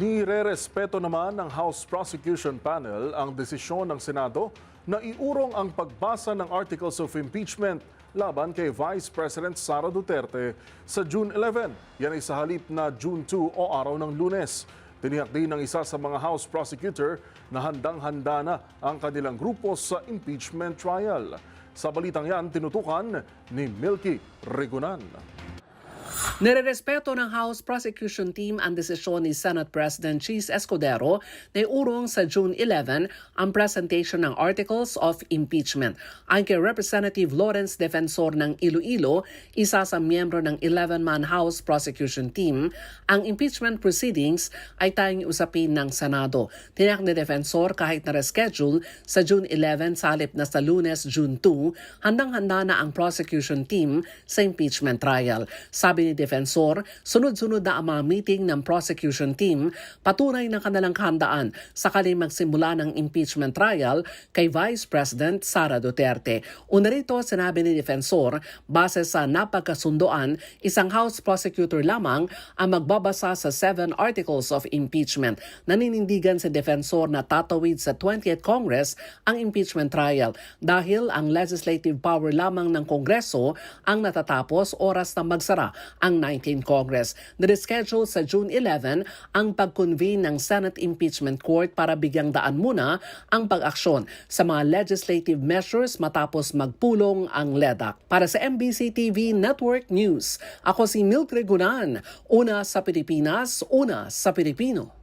Nirerespeto naman ng House Prosecution Panel ang desisyon ng Senado na iurong ang pagbasa ng Articles of Impeachment laban kay Vice President Sara Duterte sa June 11. Yan ay sa halip na June 2 o araw ng Lunes. Tiniyak din ng isa sa mga House Prosecutor na handang-handa na ang kanilang grupo sa impeachment trial. Sa balitang yan, tinutukan ni Milky Regunan. Nirerespeto ng House Prosecution Team ang desisyon ni Senate President Cheese Escudero na iurong sa June 11 ang presentation ng Articles of Impeachment. Ang kay Representative Lawrence Defensor ng Iloilo, isa sa miyembro ng 11-man House Prosecution Team, ang impeachment proceedings ay tayong usapin ng Senado. Tiniyak ni Defensor kahit na-reschedule sa June 11 sa halip na sa Lunes, June 2, handang-handa na ang prosecution team sa impeachment trial. Sabi ni Defensor, sunod-sunod na ang mga meeting ng prosecution team, patunay ng kanilang kahandaan sakali magsimula ng impeachment trial kay Vice President Sara Duterte. Una rito, sinabi ni Defensor, base sa napagkasundoan, isang House Prosecutor lamang ang magbabasa sa 7 Articles of Impeachment. Naninindigan si Defensor na tatawid sa 20th Congress ang impeachment trial dahil ang legislative power lamang ng Kongreso ang natatapos oras na magsara ang 19th Congress. Nireschedule sa June 11 ang pag-convene ng Senate Impeachment Court para bigyang daan muna ang pag-aksyon sa mga legislative measures matapos magpulong ang LEDAC. Para sa MBC TV Network News, ako si Milky Regunan, una sa Pilipinas, una sa Pilipino.